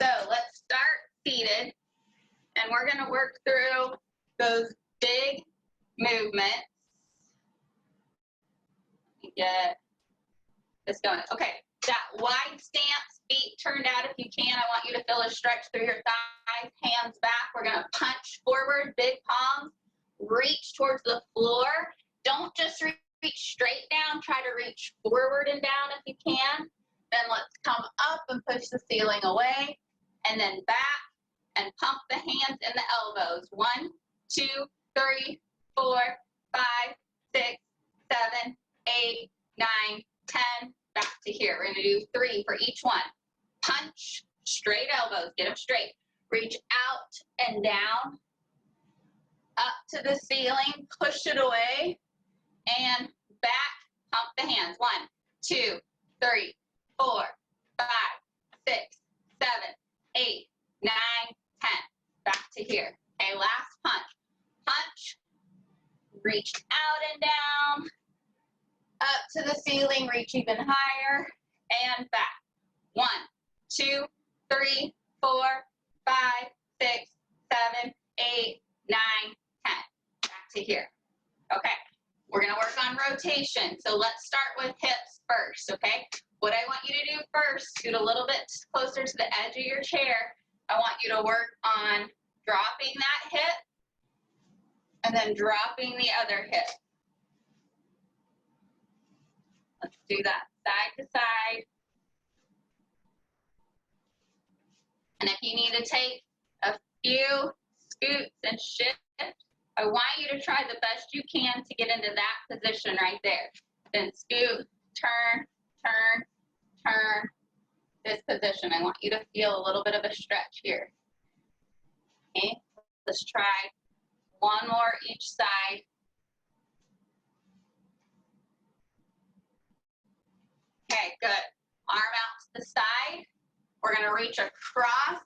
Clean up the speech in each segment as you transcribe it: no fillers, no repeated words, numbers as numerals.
So let's start seated, and we're going to work through those big movements. Let me get this going. Okay, that wide stance, feet turned out if you can. I want you to feel a stretch through your thighs, hands back. We're going to punch forward, big palms, reach towards the floor. Don't just reach straight down. Try to reach forward and down if you can. Then let's come up and push the ceiling away, and then back and pump the hands and the elbows. 1, 2, 3, 4, 5, 6, 7, 8, 9, 10. Back to here. We're going to do 3 for each one. Punch, straight elbows, get them straight. Reach out and down, up to the ceiling, push it away, and back, pump the hands. 1, 2, 3, 4, 5, 6, 7, 8, 9, 10. Back to here. Okay, last punch. Punch, reach out and down, up to the ceiling, reach even higher, and back. 1, 2, 3, 4, 5, 6, 7, 8, 9, 10. Back to here. Okay, we're going to work on rotation. So let's start with hips first, okay? What I want you to do first, scoot a little bit closer to the edge of your chair. I want you to work on dropping that hip and then dropping the other hip. Let's do that side to side. And if you need to take a few scoots and shifts, I want you to try the best you can to get into that position right there. Then scoot, turn, turn, turn. This position. I want you to feel a little bit of a stretch here. Okay, let's try one more each side. Okay, good. Arm out to the side. We're going to reach across,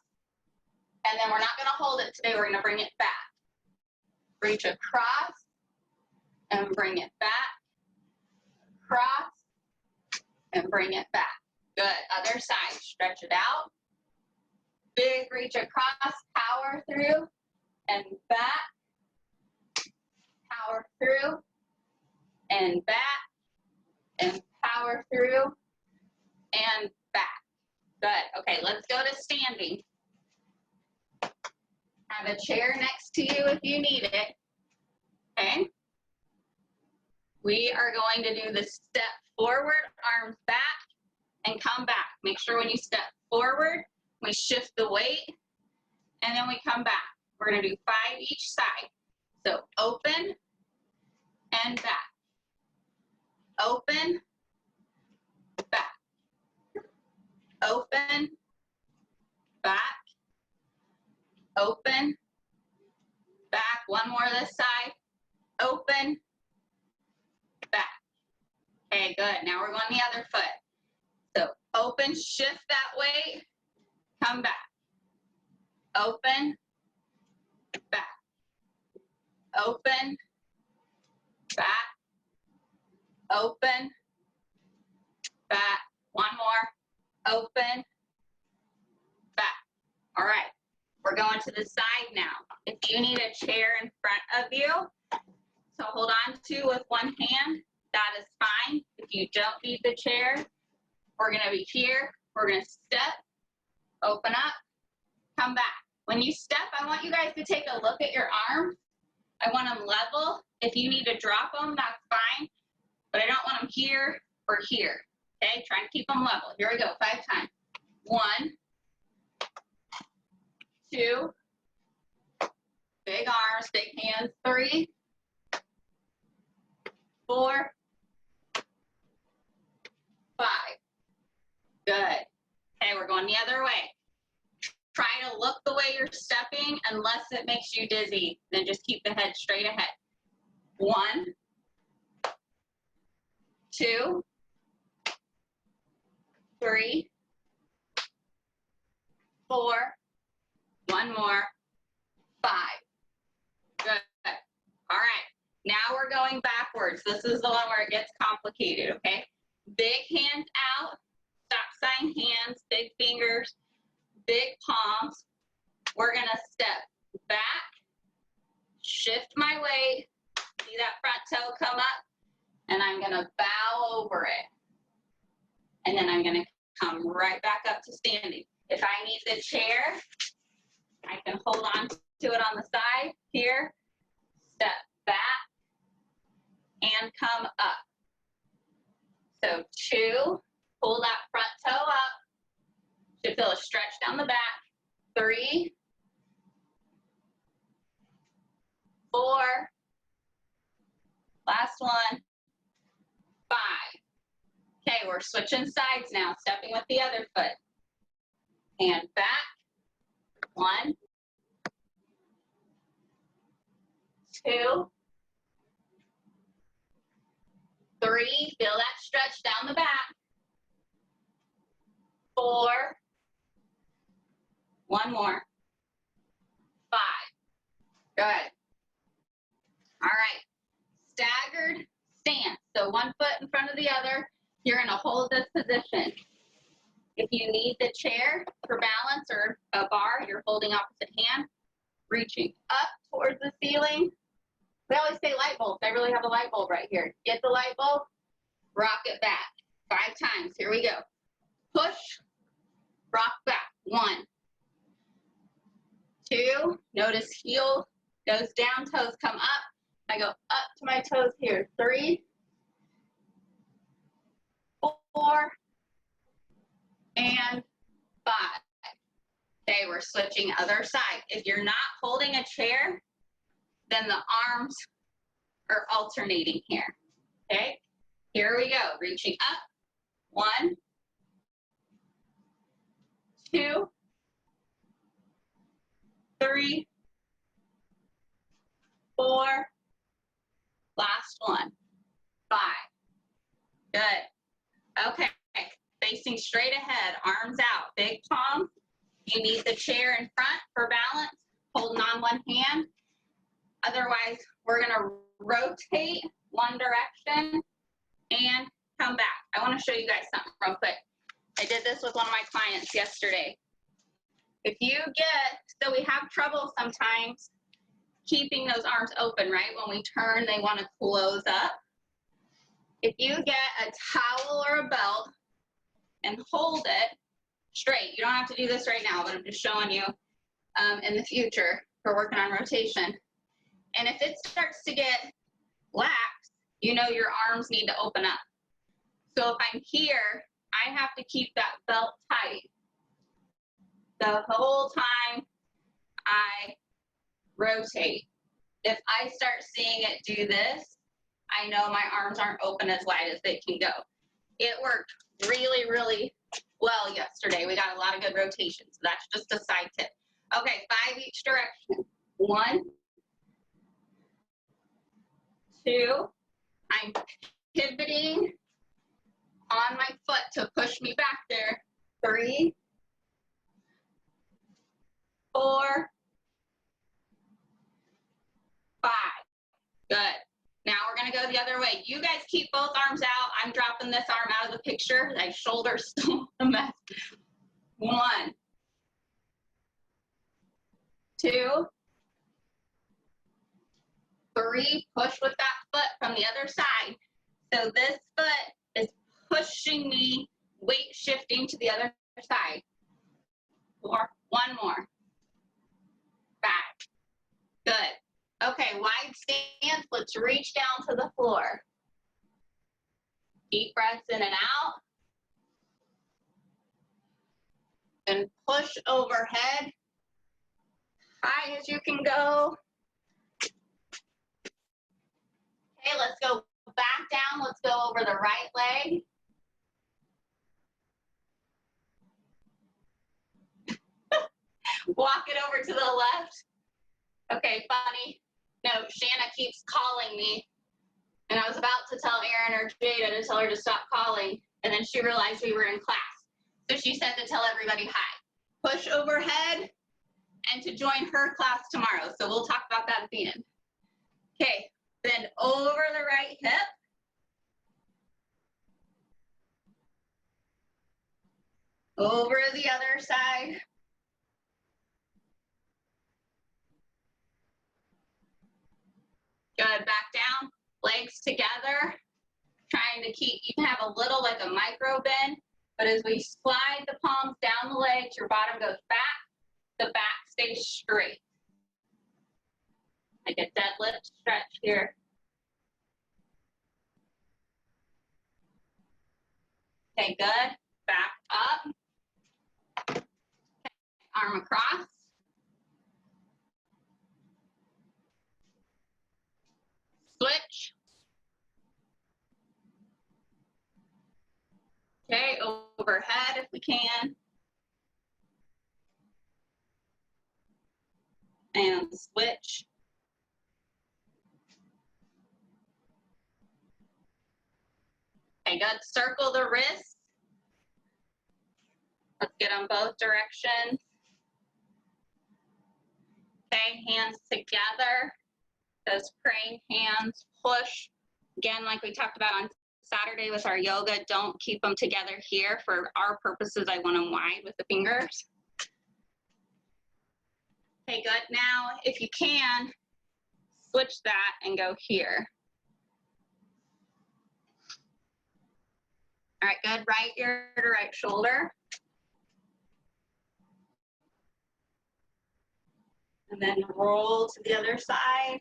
and then we're not going to hold it today. We're going to bring it back. Reach across and bring it back. Across and bring it back. Good. Other side. Stretch it out. Big reach across. Power through and back. Power through and back. And power through and back. Good. Okay, let's go to standing. Have a chair next to you if you need it. Okay. We are going to do the step forward, arms back, and come back. Make sure when you step forward, we shift the weight, and then we come back. We're going to do 5 each side. So open and back. Open, back. Open, back. Open, back. One more this side. Open, back. Okay, good. Now we're going the other foot. So open, shift that weight, come back. Open, back. Open, back. Open, back. One more. Open, back. All right. We're going to the side now. If you need a chair in front of you to hold on to with one hand, that is fine. If you don't need the chair, we're going to be here. We're going to step, open up, come back. When you step, I want you guys to take a look at your arms. I want them level. If you need to drop them, that's fine. But I don't want them here or here. Okay, try to keep them level. Here we go, 5 times. 1, 2, big arms, big hands, 3, 4, 5. Good. Okay, we're going the other way. Try to look the way you're stepping unless it makes you dizzy. Then just keep the head straight ahead. 1, 2, 3, 4, one more, 5. Good. All right. Now we're going backwards. This is the one where it gets complicated, okay? Big hands out, stop sign hands, big fingers, big palm. we're gonna step back, shift my weight, see that front toe come up, and I'm gonna bow over it. And then I'm gonna come right back up to standing. If I need the chair, I can hold on to it on the side here, step back, and come up. So 2, pull that front toe up. Should feel a stretch down the back. 3, 4, last one, 5. Okay, we're switching sides now, stepping with the other foot. And back. 1, 2, 3, feel that stretch down the back. 4, 1 more. 5. Good. All right. Staggered stance. So 1 foot in front of the other. You're going to hold this position. If you need the chair for balance or a bar, you're holding opposite hand, reaching up towards the ceiling. We always say light bulbs. I really have a light bulb right here. Get the light bulb, rock it back. 5 times. Here we go. Push, rock back. 1, 2, notice heel goes down, toes come up. I go up to my toes here. 3, 4, and 5. Okay, we're switching other side. If you're not holding a chair, then the arms are alternating here. Okay, here we go. Reaching up. 1, 2, 3, 4, last one, 5. Good. Okay, facing straight ahead, arms out, big palm. You need the chair in front for balance, holding on one hand. Otherwise, we're gonna rotate one direction and come back. I wanna show you guys something real quick. I did this with one of my clients yesterday. If you get, so we have trouble sometimes keeping those arms open, right? When we turn, they wanna close up. If you get a towel or a belt and hold it straight, you don't have to do this right now, but I'm just showing you in the future for working on rotation. And if it starts to get lax, you know your arms need to open up. So if I'm here, I have to keep that belt tight the whole time I rotate. If I start seeing it do this, I know my arms aren't open as wide as they can go. It worked really, really well yesterday. We got a lot of good rotations. So that's just a side tip. Okay, 5 each direction. 1, 2, I'm pivoting on my foot to push me back there. 3, 4, 5. Good. Now we're gonna go the other way. You guys keep both arms out. I'm dropping this arm out of the picture. My shoulder's still a mess. 1, 2, 3, push with that foot from the other side. So this foot is pushing me, weight shifting to the other side. 4, 1 more. 5. Good. Okay, wide stance. Let's reach down to the floor. Deep breaths in and out. And push overhead. High as you can go. Okay, let's go back down. Let's go over the right leg. Walk it over to the left. Okay, funny. No, Shanna keeps calling me. And I was about to tell Erin or Jada to tell her to stop calling. And then she realized we were in class. So she said to tell everybody hi. Push overhead and to join her class tomorrow. So we'll talk about that at the end. Okay, bend over the right hip. Over the other side. Good, back down, legs together. Trying to keep, you can have a little like a micro bend, but as we slide the palms down the legs, your bottom goes back, the back stays straight. Like a deadlift stretch here. Okay, good. Back up. Okay. Arm across. Switch. Okay, overhead if we can. And switch. Okay, good. Circle the wrists. Let's get on both directions. Okay, hands together. Those praying hands, push. Again, like we talked about on Saturday with our yoga, don't keep them together here. For our purposes, I want them wide with the fingers. Okay, good. Now, if you can, switch that and go here. All right, good. Right ear to right shoulder. And then roll to the other side.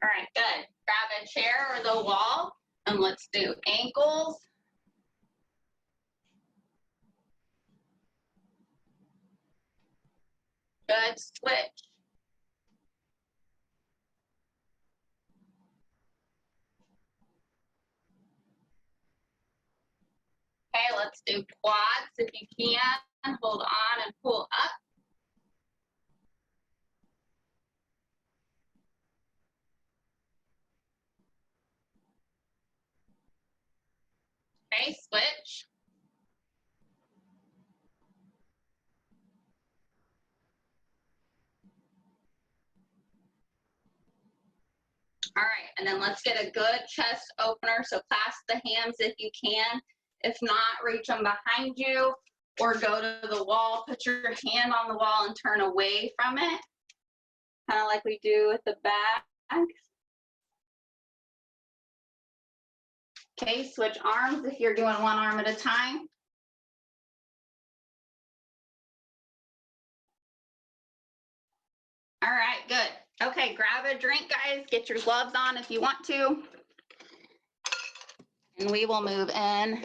All right, good. Grab a chair or the wall, and let's do ankles. Good, switch. Okay, let's do quads if you can. Hold on and pull up. Okay, switch. All right, and then let's get a good chest opener. So clasp the hands if you can. If not, reach them behind you or go to the wall. Put your hand on the wall and turn away from it. Kind of like we do with the back. Okay, switch arms if you're doing one arm at a time. All right, good. Okay, grab a drink, guys. Get your gloves on if you want to. And we will move in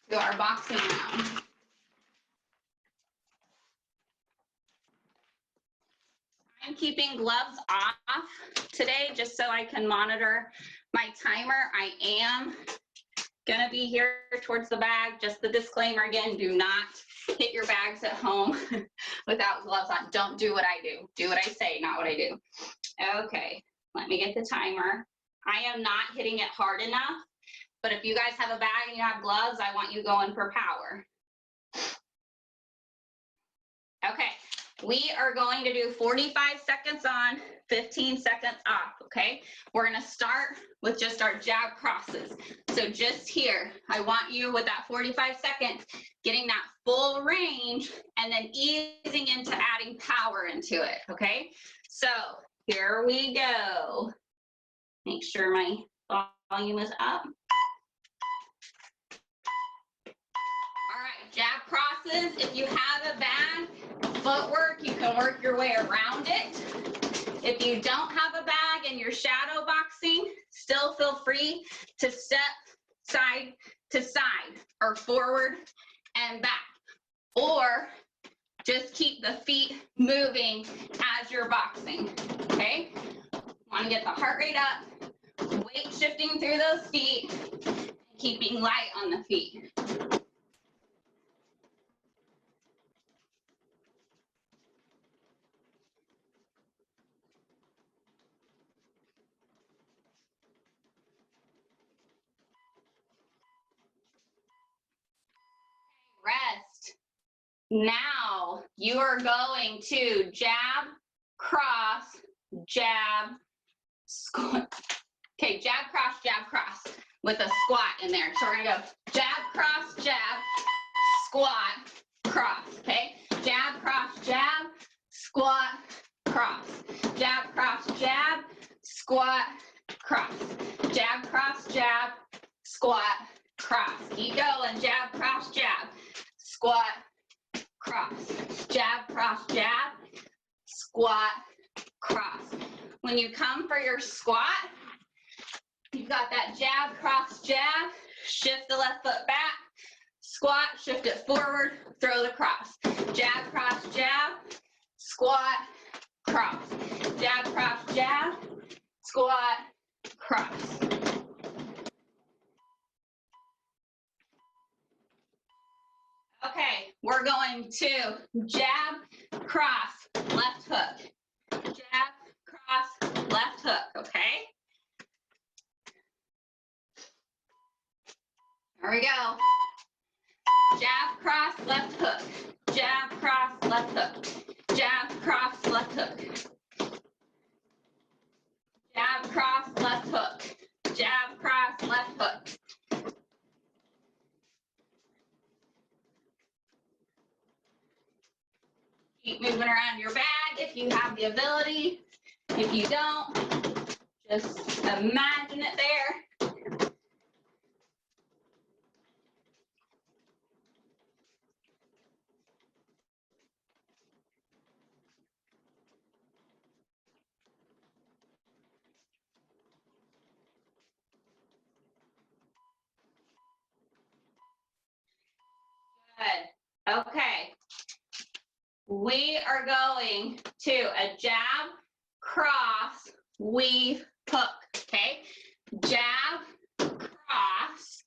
to our boxing round. I'm keeping gloves off today just so I can monitor my timer. I am gonna be here towards the bag. Just the disclaimer again, do not hit your bags at home without gloves on. Don't do what I do. Do what I say, not what I do. Okay, let me get the timer. I am not hitting it hard enough, but if you guys have a bag and you have gloves, I want you going for power. Okay, we are going to do 45 seconds on, 15 seconds off, okay? We're gonna start with just our jab crosses. So just here, I want you with that 45 seconds, getting that full range and then easing into adding power into it, okay? So here we go. Make sure my volume is up. All right, jab crosses. If you have a bag, footwork, you can work your way around it. If you don't have a bag and you're shadow boxing, still feel free to step side to side or forward and back. Or just keep the feet moving as you're boxing, okay? Want to get the heart rate up, weight shifting through those feet, keeping light on the feet. Rest. Now you are going to jab, cross, jab, squat. Okay, jab, cross with a squat in there. So we're gonna go jab, cross, jab, squat, cross, okay? Jab, cross, jab, squat, cross. Jab, cross, jab, squat, cross. Jab, cross, jab, squat, cross. Keep going. Jab, cross, jab, squat, cross. Jab, cross, jab, squat, cross. When you come for your squat, you've got that jab, cross, jab, shift the left foot back, squat, shift it forward, throw the cross. Jab, cross, jab, squat, cross. Jab, cross, jab, squat, cross. Okay, we're going to jab, cross, left hook. Jab, cross, left hook, okay? Here we go. Jab, cross, left hook. Jab, cross, left hook. Jab, cross, left hook. Jab, cross, left hook. Jab, cross, left hook. Keep moving around your bag if you have the ability. If you don't, just imagine it there. Good. Okay. We are going to a jab, cross, weave, hook. Okay? Jab, cross,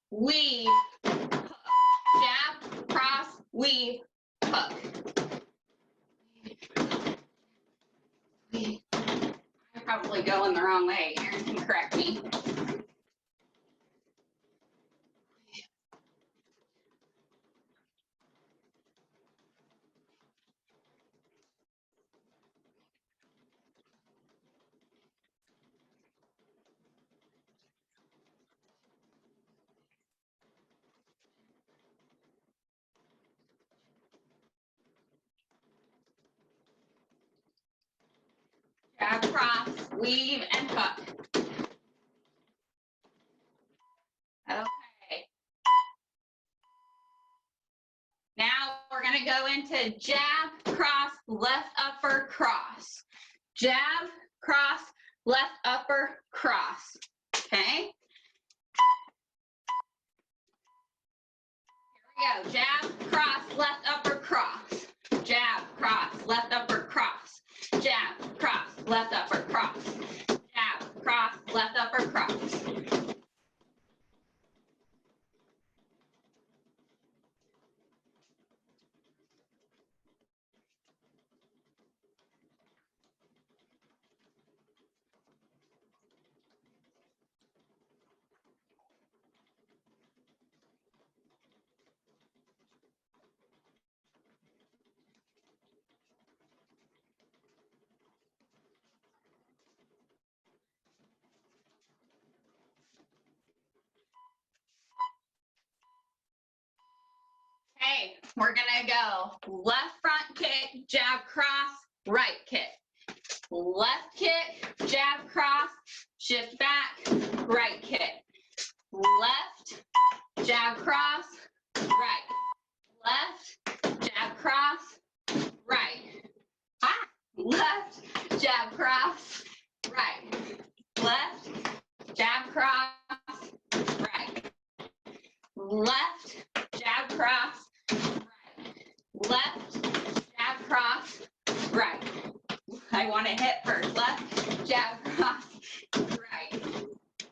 weave, hook. Jab, cross, weave, hook. I'm probably going the wrong way. Aaron can correct me. Jab, cross, weave, and hook. Okay. Now we're going to go into jab, cross, left upper, cross. Jab, cross, left upper, cross. Okay? Here we go. Jab, cross, left upper, cross. Jab, cross, left upper, cross. Jab, cross, left upper, cross. Jab, cross, left upper, cross. Okay, we're gonna go left front kick, jab, cross, right kick. Left kick, jab, cross, shift back, right kick. Left, jab, cross, right. Left, jab, cross, right. Ah, left, jab, cross, right. Left, jab, cross, right. Left, jab, cross, right. Left, jab, cross, right. I want to hit first. Left, jab, cross, right.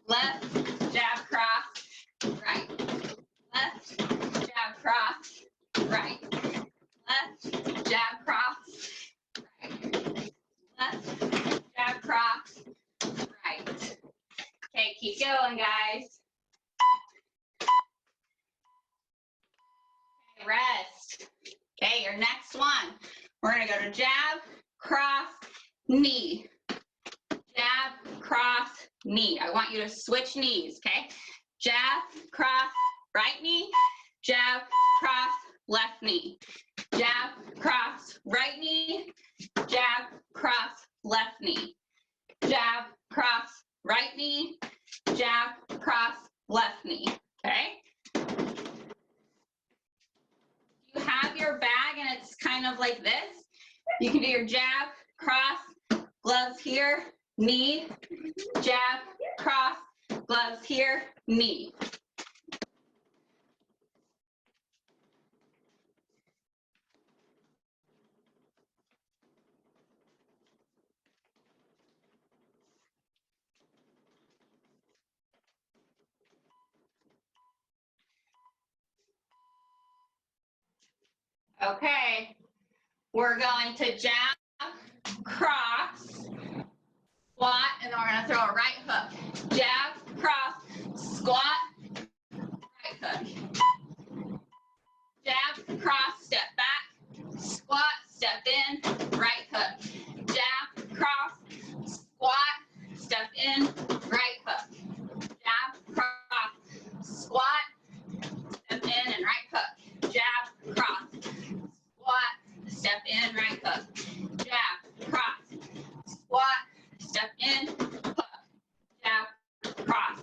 Left, jab, cross, right. Left, jab, cross, right. Left, jab, cross, right. Left, jab, cross, right. Okay, keep going, guys. Okay, rest. Okay, your next one. We're going to go to jab, cross, knee. Jab, cross, knee. I want you to switch knees, okay? Jab, cross, right knee. jab, cross, left knee, jab, cross, right knee, jab, cross, left knee, jab, cross, right knee, jab, cross, left knee, okay? You have your bag and it's kind of like this. You can do your jab, cross, gloves here, knee, jab, cross, gloves here, knee. Okay, we're going to jab, cross, squat, and then we're going to throw a right hook. Jab, cross, squat, right hook. Jab, cross, step back, squat, step in, right hook. Jab, cross, squat, step in, right hook. Jab, cross, squat, step in, and right hook. Jab, cross, squat, step in, right hook. Jab, cross, squat, step in, hook. Jab, cross,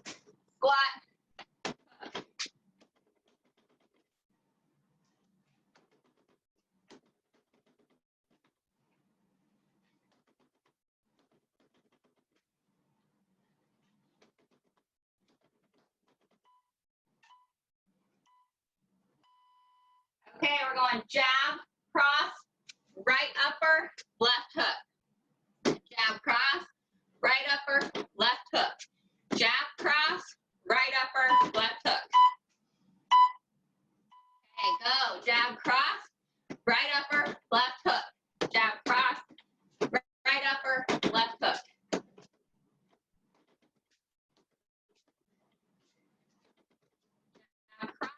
squat, hook. Okay, we're going jab, cross, right upper, left hook. Jab, cross, right upper, left hook. Jab, cross, right upper, left hook. Okay, go. Jab, cross, right upper, left hook. Jab, cross, right upper, left hook. Jab, cross,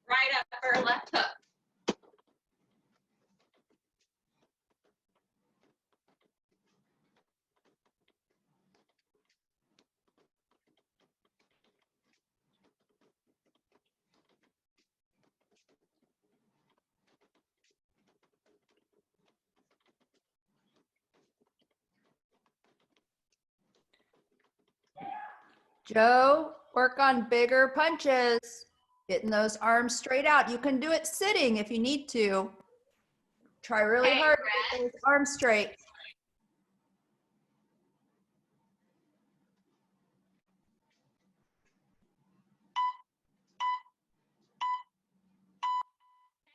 right upper, left hook. Joe, work on bigger punches, getting those arms straight out. You can do it sitting if you need to. Try really Okay, hard to get those arms straight.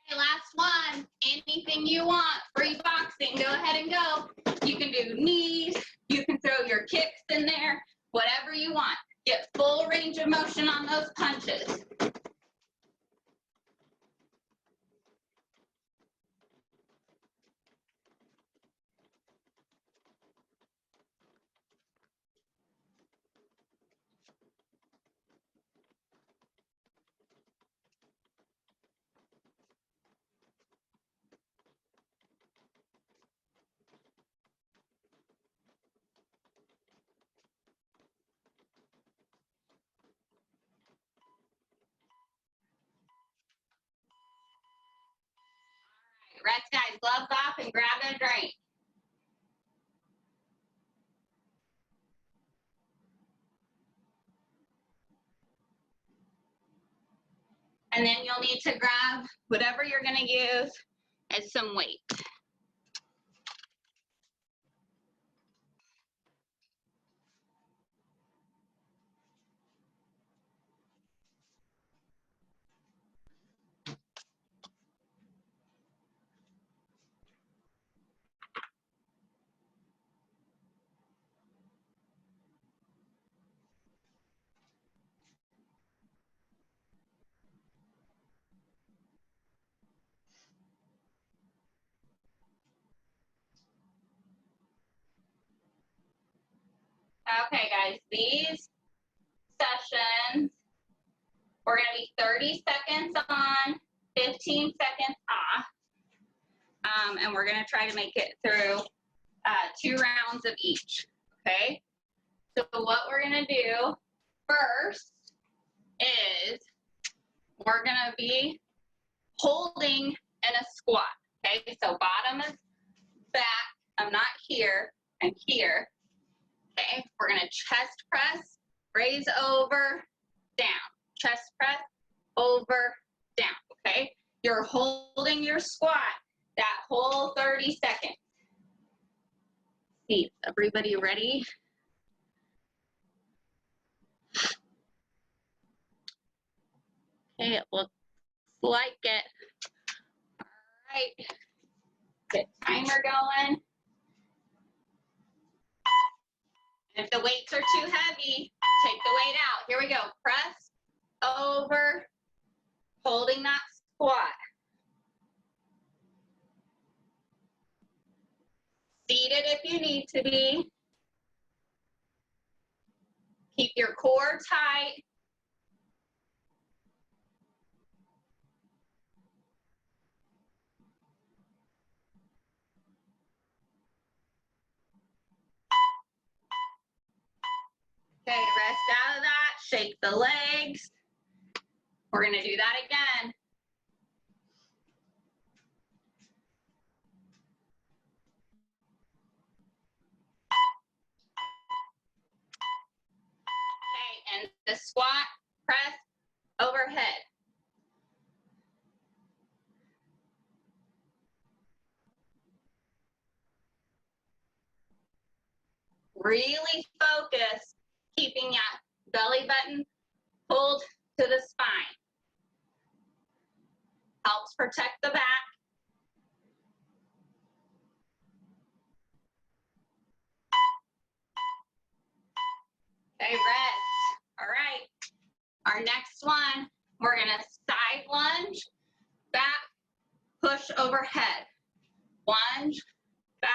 Okay, last one. Anything you want. Free boxing. Go ahead and go. You can do knees. You can throw your kicks in there. Whatever you want. Get full range of motion on those punches. Rest, guys, gloves off and grab a drink. And then you'll need to grab whatever you're going to use as some weight. Okay, guys, these sessions, we're going to be 30 seconds on, 15 seconds off. And we're going to try to make it through 2 rounds of each, okay? So what we're going to do first is we're going to be holding in a squat. Okay, so bottom is back. I'm not here. I'm here. Okay, we're gonna chest press, raise over, down. Chest press, over, down. Okay, you're holding your squat that whole 30 seconds. See, everybody ready? Okay, it looks like it. All right, get timer going. And if the weights are too heavy, take the weight out. Here we go. Press over, holding that squat. Seated if you need to be. Keep your core tight. Okay, rest out of that. Shake the legs. We're going to do that again. Okay, and the squat, press overhead. Really focus, keeping that belly button pulled to the spine. Helps protect the back. Okay, rest. All right. Our next one, we're gonna side lunge, back, push overhead. Lunge, back,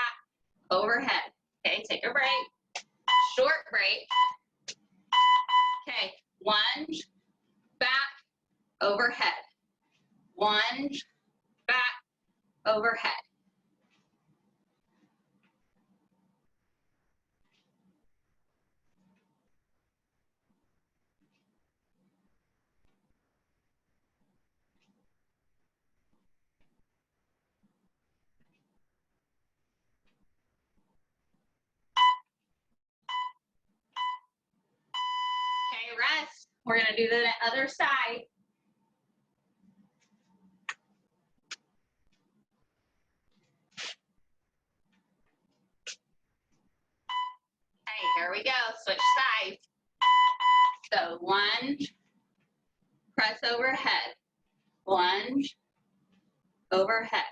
overhead. Okay, take a break. Short break. Okay, lunge, back, overhead. Lunge, back, overhead. Okay, rest. We're gonna do the other side. Okay, here we go. Switch sides. So lunge, press overhead. Lunge, overhead.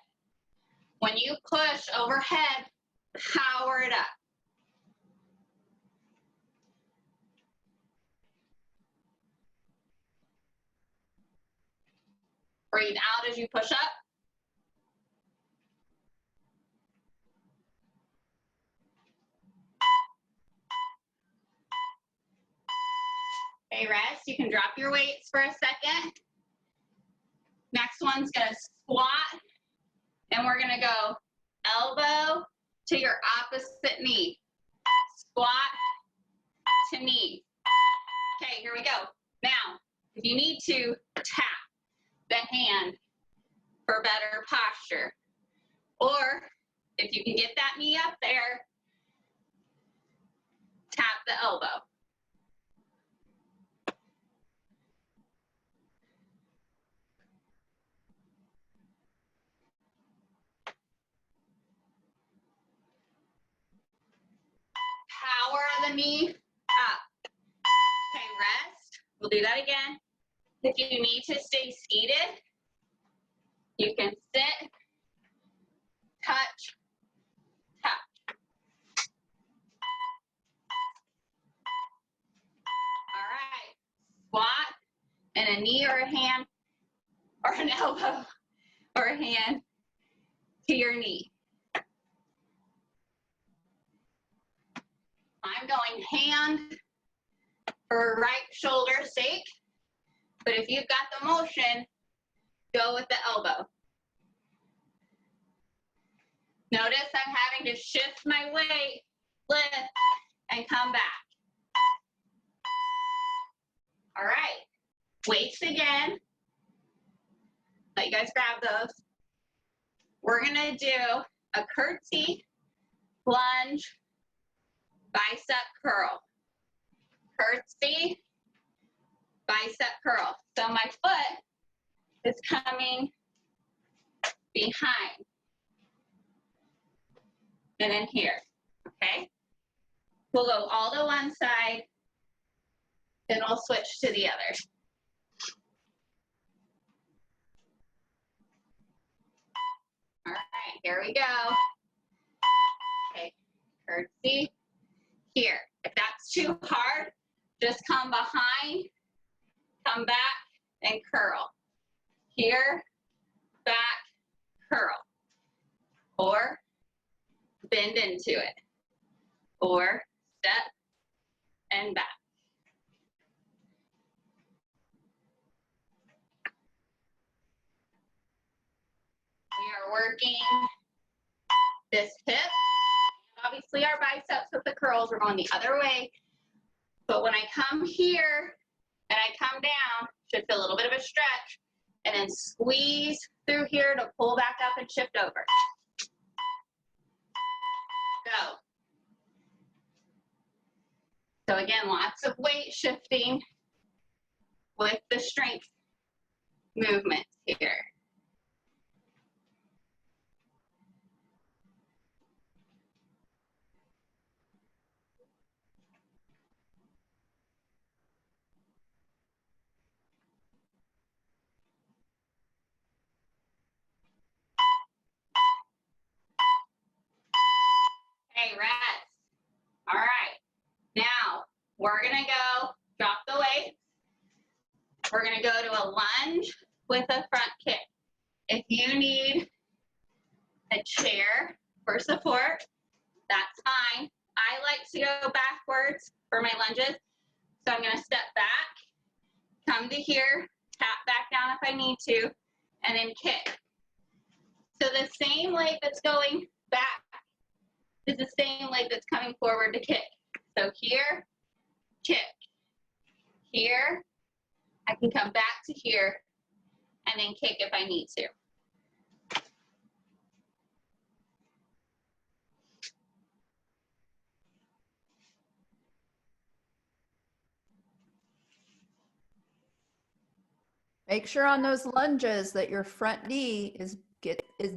When you push overhead, power it up. Breathe out as you push up. Okay, rest. You can drop your weights for a second. Next one's gonna squat, and we're gonna go elbow to your opposite knee. Squat to knee. Okay, here we go. Now, if you need to, tap the hand for better posture. Or if you can get that knee up there, tap the elbow. Power the knee up. Okay, rest. We'll do that again. If you need to stay seated, you can sit, touch, touch. All right. Squat and a knee or a hand or an elbow or a hand to your knee. I'm going hand for right shoulder's sake, but if you've got the motion, go with the elbow. Notice I'm having to shift my weight, lift, and come back. All right, weights again. Let you guys grab those. We're gonna do a curtsy, lunge, bicep curl. Curtsy, bicep curl. So my foot is coming behind and in here, okay? We'll go all to one side, then we'll switch to the other. All right, here we go. Okay, curtsy, here. If that's too hard, just come behind, come back, and curl. Here, back, curl. Or bend into it. Or step and back. We are working this hip. Obviously our biceps with the curls, we're going the other way. But when I come here and I come down, should feel a little bit of a stretch, and then squeeze through here to pull back up and shift over. Go. So again, lots of weight shifting with the strength movements here. Okay, rest. All right. Now, we're going to go drop the weights. We're going to go to a lunge with a front kick. If you need a chair for support, that's fine. I like to go backwards for my lunges. So I'm going to step back, come to here, tap back down if I need to, and then kick. So the same leg that's going back is the same leg that's coming forward to kick. So here, kick. Here, I can come back to here and then kick if I need to. Make sure on those lunges that your front knee is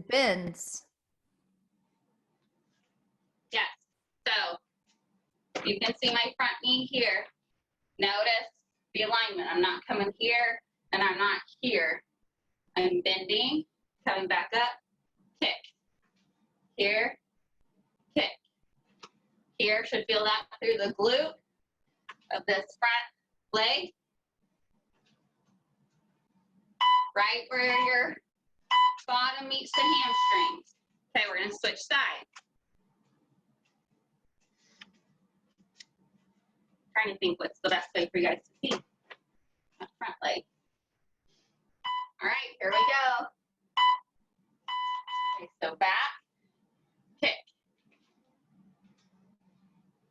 bends. Yes. So you can see my front knee here. Notice the alignment. I'm not coming here and I'm not here. I'm bending, coming back up, kick. Here, kick. Here, should feel that through the glute of this front leg. Right where your bottom meets the hamstrings. Okay, we're going to switch sides. Trying to think what's the best way for you guys to see my front leg. All right, here we go. Okay, so back, kick.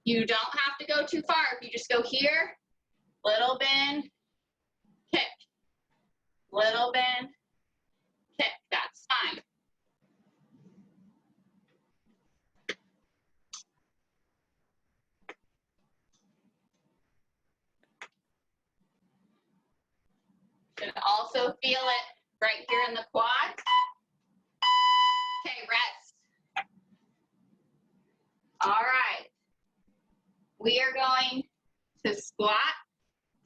You don't have to go too far. If you just go here, little bend, kick. Little bend, kick. That's fine. Should also feel it right here in the quad. Okay, rest. All right. We are going to squat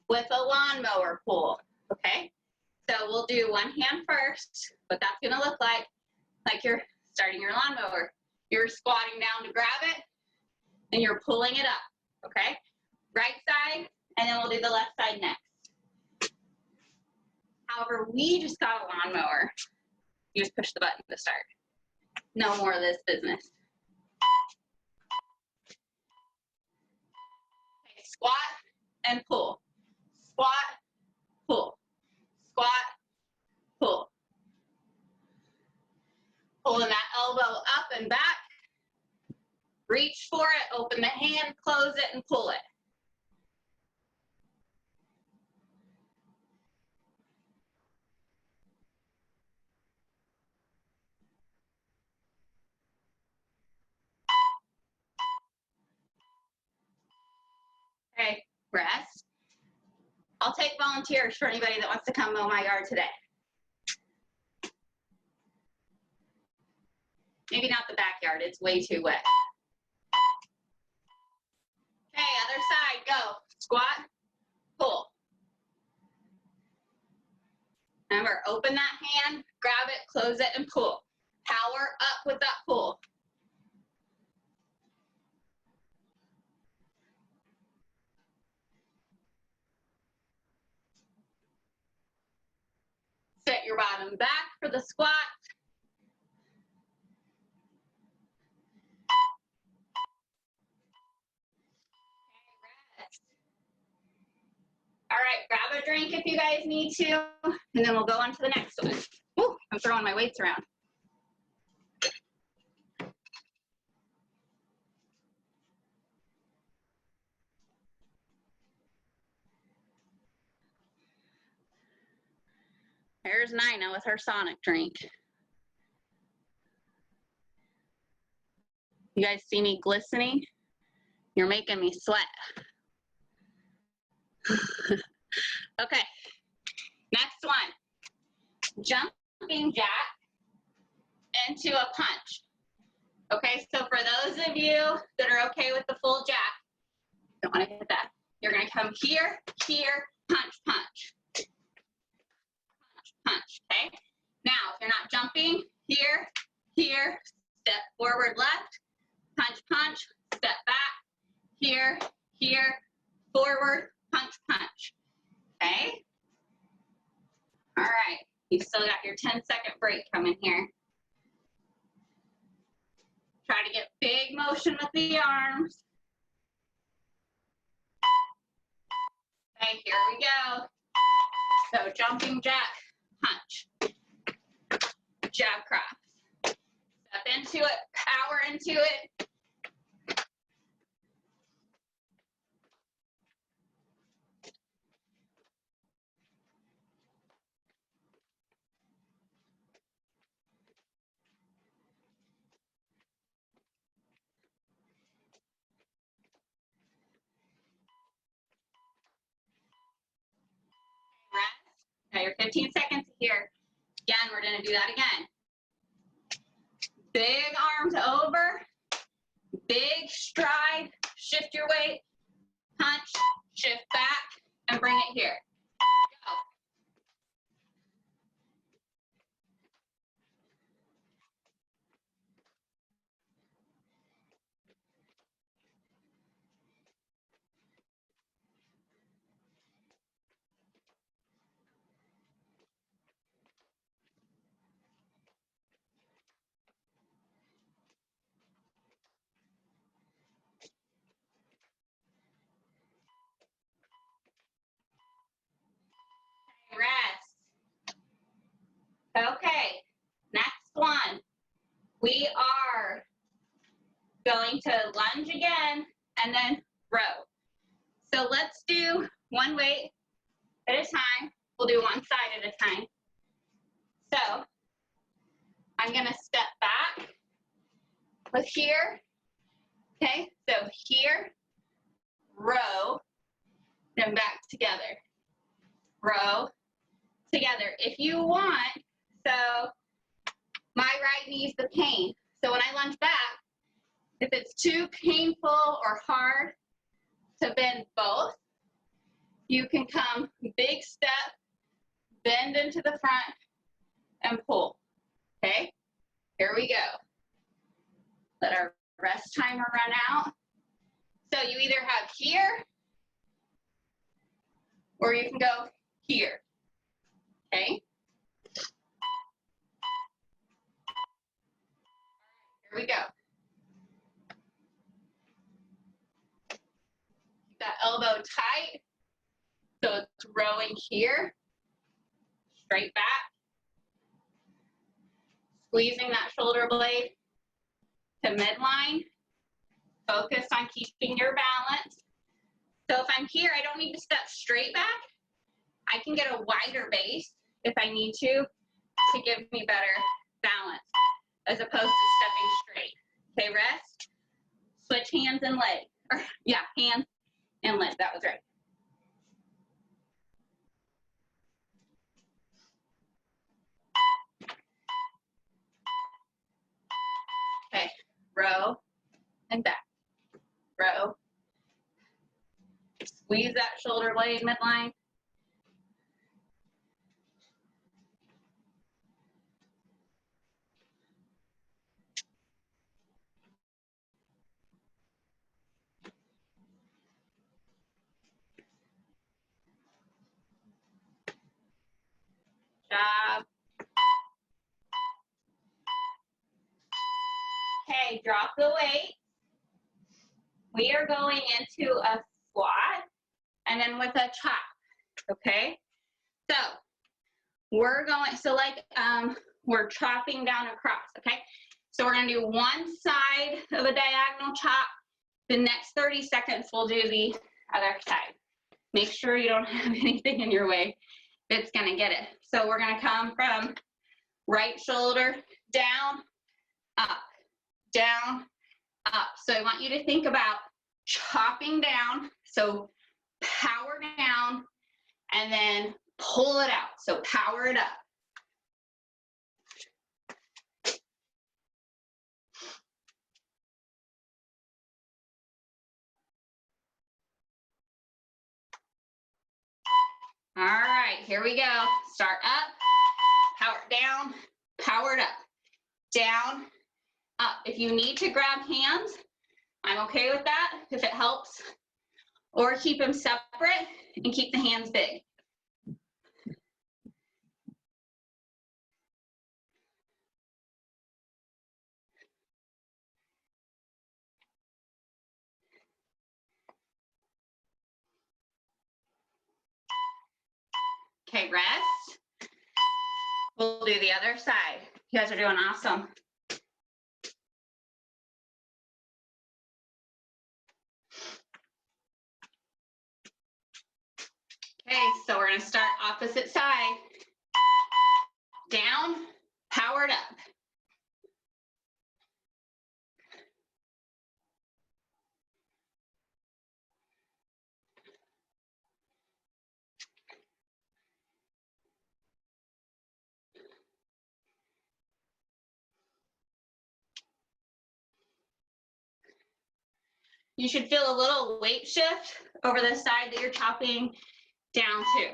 with a lawnmower pull, okay? So we'll do one hand first, what that's gonna look like you're starting your lawnmower. You're squatting down to grab it, and you're pulling it up, okay? Right side, and then we'll do the left side next. However, we just got a lawnmower. You just push the button to start. No more of this business. Okay, squat and pull. Squat, pull. Squat, pull. Pulling that elbow up and back. Reach for it, open the hand, close it, and pull it. Okay, rest. I'll take volunteers for anybody that wants to come mow my yard today. Maybe not the backyard, it's way too wet. Okay, other side, go. Squat, pull. Remember, open that hand, grab it, close it, and pull. Power up with that pull. Set your bottom back for the squat. Okay, rest. All right, grab a drink if you guys need to, and then we'll go on to the next one. Ooh, I'm throwing my weights around. There's Nina with her Sonic drink. You guys see me glistening? You're making me sweat. Okay, next one. Jumping jack into a punch. Okay, so for those of you that are okay with the full jack, don't want to hit that. You're going to come here, here, punch, punch. Punch, punch, okay? Now, if you're not jumping, here, here, step forward left, punch, punch, step back, here, here, forward, punch, punch, okay? All right, you still got your 10-second break coming here. Try to get big motion with the arms. Okay, here we go. So jumping jack, punch, jab cross. Step into it, power into it. Rest. Now your 15 seconds here. Again, we're gonna do that again. Big arms over, big stride, shift your weight, punch, shift back, and bring it here. Go. Rest. Okay, next one. We are going to lunge again and then row. So let's do one weight at a time. We'll do one side at a time. So I'm gonna step back with here. Okay, so here, row, then back together. Row, together. If you want, so my right knee's the pain. So when I lunge back, if it's too painful or hard to bend both, you can come big step, bend into the front, and pull. Okay, here we go. Let our rest timer run out. So you either have here, or you can go here. Okay. Here we go. Keep that elbow tight. So it's rowing here, straight back. Squeezing that shoulder blade to midline. Focus on keeping your balance. So if I'm here, I don't need to step straight back. I can get a wider base if I need to give me better balance as opposed to stepping straight. Okay, rest. Switch hands and legs. Or, yeah, hands and lift. That was right. Okay, row and back. Row. Squeeze that shoulder blade midline. Job. Okay, drop the weight. We are going into a squat and then with a chop, okay? So we're going, we're chopping down across, okay? So we're gonna do one side of a diagonal chop. The next 30 seconds, we'll do the other side. Make sure you don't have anything in your way that's gonna get it. So we're gonna come from right shoulder down, up, down, up. So I want you to think about chopping down. So power down and then pull it out. So power it up. All right, here we go. Start up, power down, powered up, down, up. If you need to grab hands, I'm okay with that if it helps. Or keep them separate and keep the hands big. Okay, rest. We'll do the other side. You guys are doing awesome. Okay, so we're gonna start opposite side. Down, powered up. You should feel a little weight shift over the side that you're chopping down to.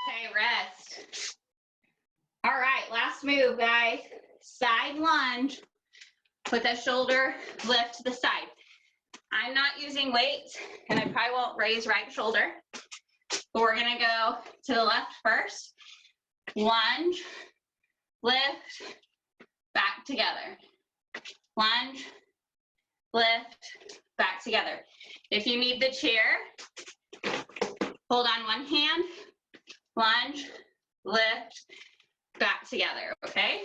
Okay, rest. All right, last move, guys. Side lunge with a shoulder lift to the side. I'm not using weights, and I probably won't raise right shoulder, but we're gonna go to the left first. Lunge, lift, back together. Lunge, lift, back together. If you need the chair, hold on one hand, lunge, lift, back together, okay?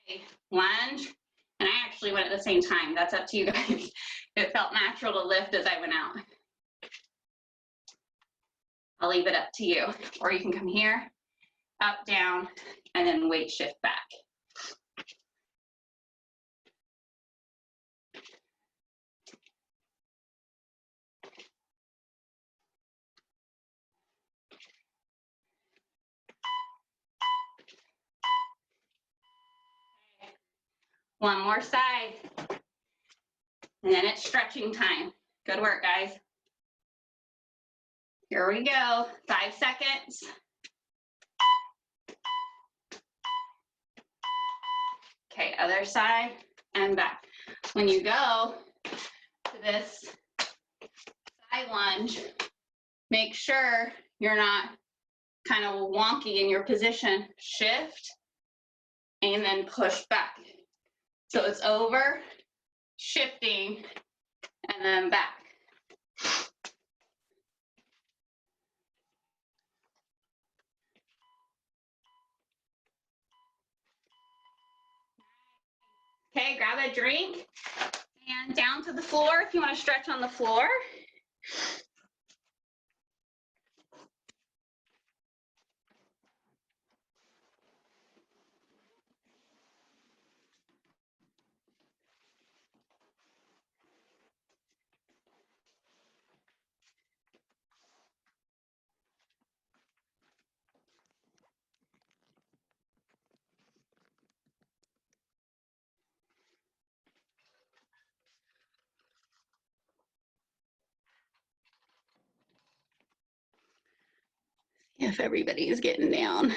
Okay, lunge, and I actually went at the same time. That's up to you guys. It felt natural to lift as I went out. I'll leave it up to you. Or you can come here, up, down, and then weight shift back. One more side. And then it's stretching time. Good work, guys. Here we go, 5 seconds. Okay, other side and back. When you go to this side lunge, make sure you're not kind of wonky in your position. Shift and then push back. So it's over, shifting, and then back. Okay, grab a drink And down to the floor if you want to stretch on the floor. If everybody's getting down.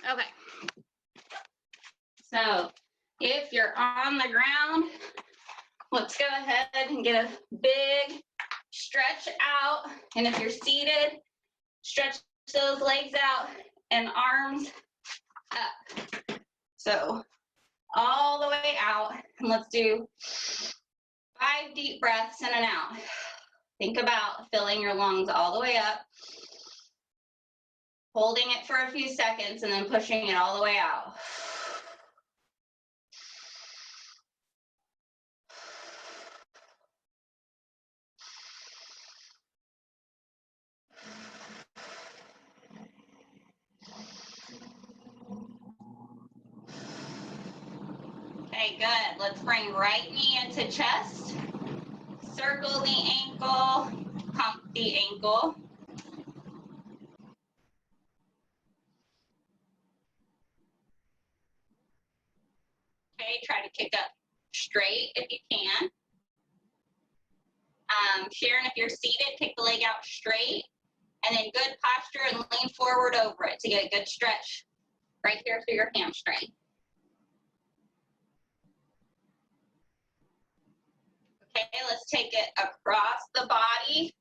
Okay. So if you're on the ground, let's go ahead and get a big stretch out. And if you're seated, stretch those legs out and arms up. So all the way out. And let's do 5 deep breaths in and out. Think about filling your lungs all the way up, holding it for a few seconds, and then pushing it all the way out. Okay, good. Let's bring right knee into chest. Circle the ankle, pump the ankle. Okay, try to kick up straight if you can. Sharon, if you're seated, kick the leg out straight. And then good posture and lean forward over it to get a good stretch right here through your hamstring. Okay, let's take it across the body.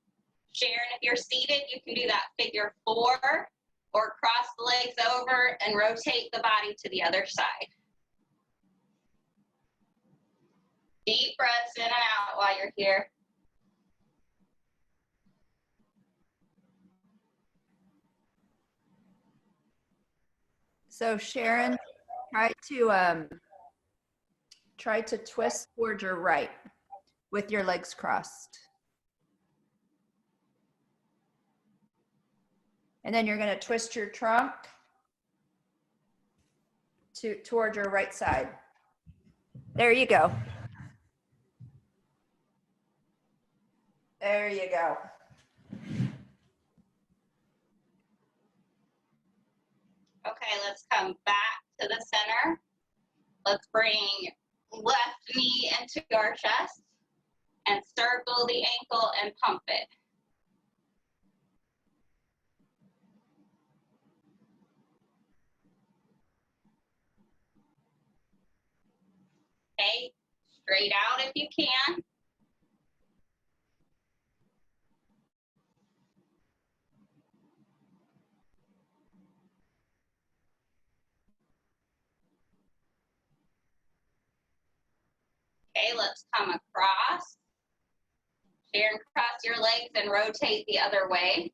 Sharon, if you're seated, you can do that figure 4 or cross the legs over and rotate the body to the other side. Deep breaths in and out while you're here. So Sharon, try to twist towards your right with your legs crossed. And then you're going to twist your trunk toward your right side. There you go. There you go. Okay, let's come back to the center. Let's bring left knee into our chest and circle the ankle and pump it. Okay, straight out if you can. Okay, let's come across. Sharon, cross your legs and rotate the other way.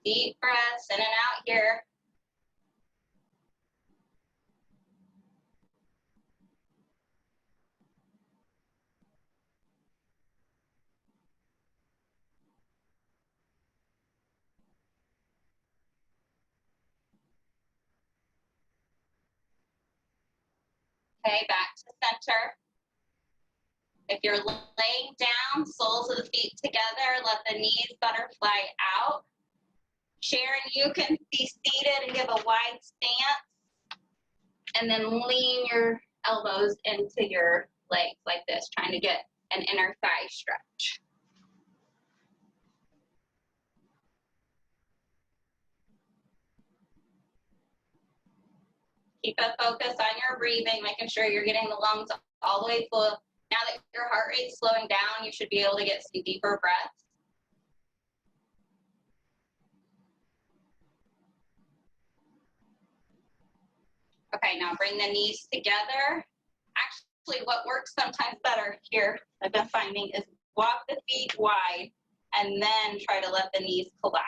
Deep breaths in and out here. Okay, back to center. If you're laying down, soles of the feet together, let the knees butterfly out. Sharon, you can be seated and give a wide stance, and then lean your elbows into your legs like this, trying to get an inner thigh stretch. Keep a focus on your breathing, making sure you're getting the lungs all the way full. Now that your heart rate's slowing down, you should be able to get some deeper breaths. Okay, now bring the knees together. Actually, what works sometimes better here, I've been finding, is walk the feet wide and then try to let the knees collapse.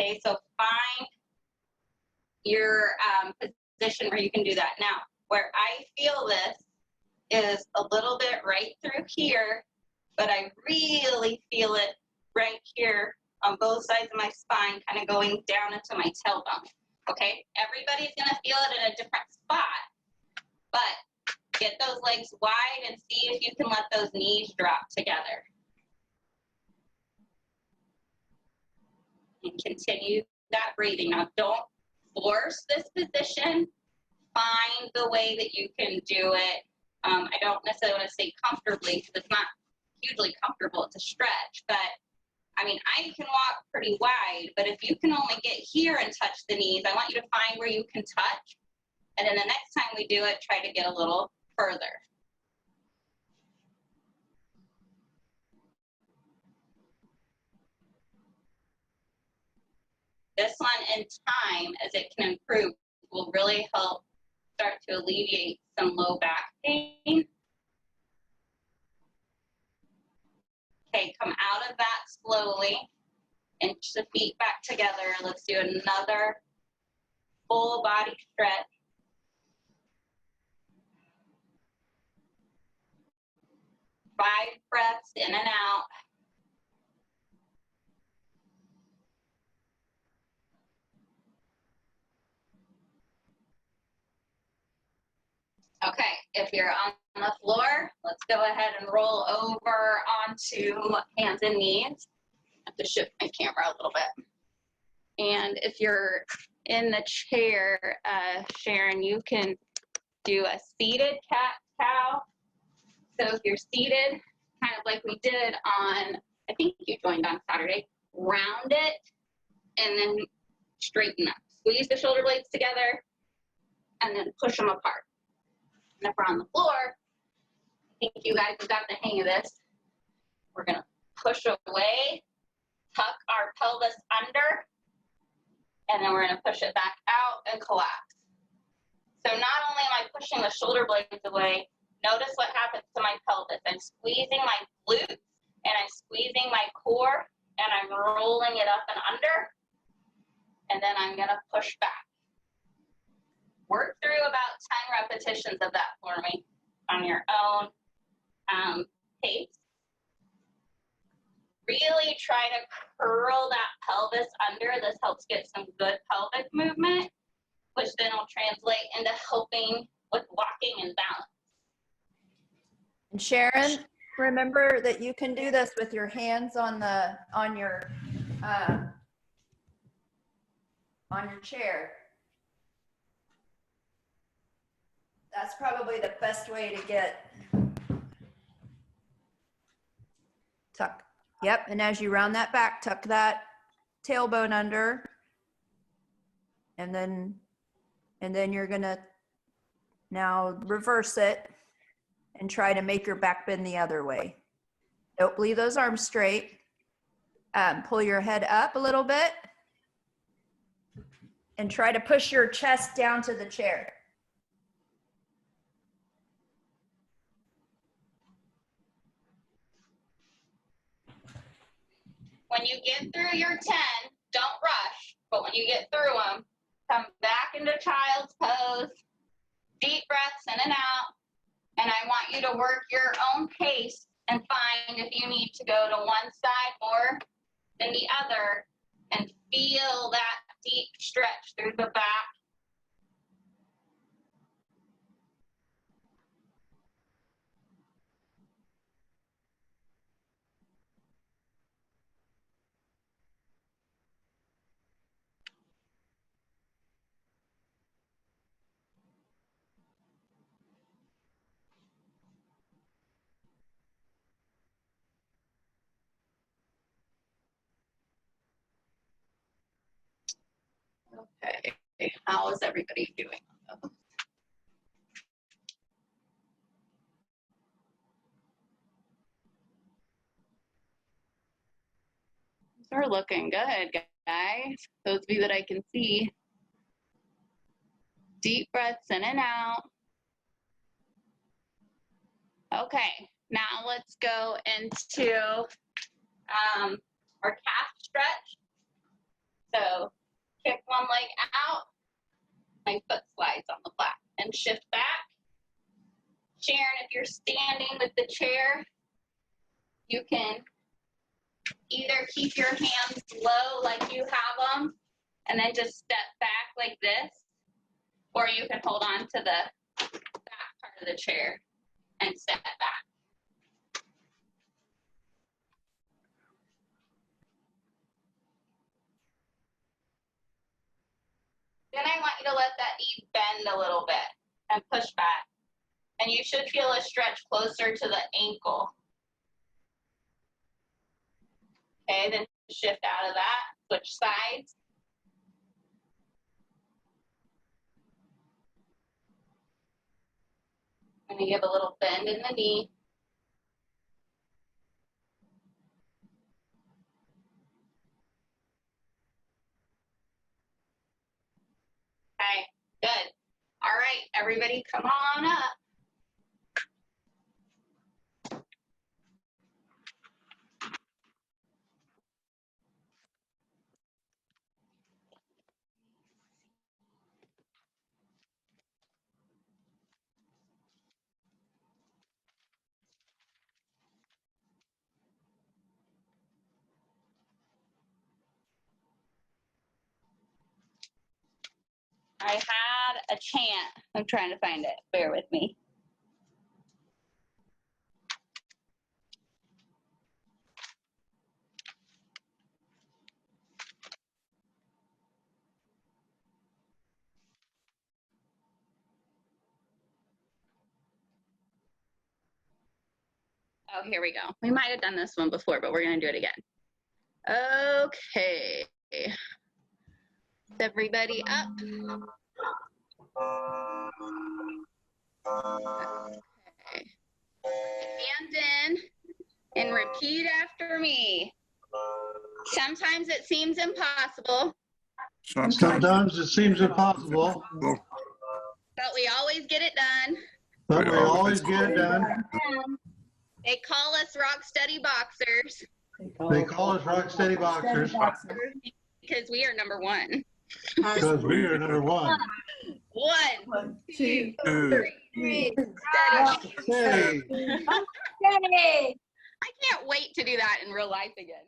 Okay, so find your position where you can do that. Now, where I feel this is a little bit right through here, but I really feel it right here on both sides of my spine, kind of going down into my tailbone. Okay, everybody's gonna feel it in a different spot, but get those legs wide and see if you can let those knees drop together. And continue that breathing. Now, don't force this position. Find the way that you can do it. I don't necessarily want to say comfortably because it's not hugely comfortable to stretch, but I mean, I can walk pretty wide, but if you can only get here and touch the knees, I want you to find where you can touch. And then the next time we do it, try to get a little further. This one in time, as it can improve, will really help start to alleviate some low back pain. Okay, come out of that slowly. Inch the feet back together. Let's do another full body stretch. 5 breaths in and out. Okay, if you're on the floor, let's go ahead and roll over onto hands and knees. I have to shift my camera a little bit. And if you're in the chair, Sharon, you can do a seated cat-cow. So if you're seated, kind of like we did on, I think you joined on Saturday, round it and then straighten up. Squeeze the shoulder blades together and then push them apart. And if we're on the floor, I think you guys have got the hang of this. We're gonna push away, tuck our pelvis under, and then we're gonna push it back out and collapse. So not only am I pushing the shoulder blades away, notice what happens to my pelvis. I'm squeezing my glutes and I'm squeezing my core and I'm rolling it up and under, and then I'm gonna push back. Work through about 10 repetitions of that for me on your own pace. Really try to curl that pelvis under. This helps get some good pelvic movement, which then will translate into helping with walking and balance. And Sharon, remember that you can do this with your hands on your chair. That's probably the best way to get tuck. Yep, and as you round that back, tuck that tailbone under, and then you're gonna now reverse it and try to make your back bend the other way. Don't leave those arms straight. Pull your head up a little bit and try to push your chest down to the chair. When you get through your 10, don't rush, but when you get through them, come back into child's pose, deep breaths in and out, and I want you to work your own pace and find if you need to go to one side more than the other, and feel that deep stretch through the back. Okay, how is everybody doing? They're looking good, guys. Those of you that I can see. Deep breaths in and out. Okay, now let's go into our calf stretch. So kick one leg out, my foot slides on the flat, and shift back. Sharon, if you're standing with the chair, you can either keep your hands low like you have them, and then just step back like this, or you can hold on to the back part of the chair and step back. Then I want you to let that knee bend a little bit and push back. And you should feel a stretch closer to the ankle. Okay, then shift out of that, switch sides. I'm going to give a little bend in the knee. Okay, good. All right, everybody come on up. I had a chant. I'm trying to find it. Bear with me. Oh, here we go. We might have done this one before, but we're going to do it again. Okay. Is everybody up? Okay. Hands in and repeat after me. Sometimes it seems impossible, Sometimes it seems impossible, but we always get it done. but we always get it done. They call us rock steady boxers They call us rock steady boxers because we are number one. because we are number one. One, two, Two, three. steady. I can't wait to do that in real life again.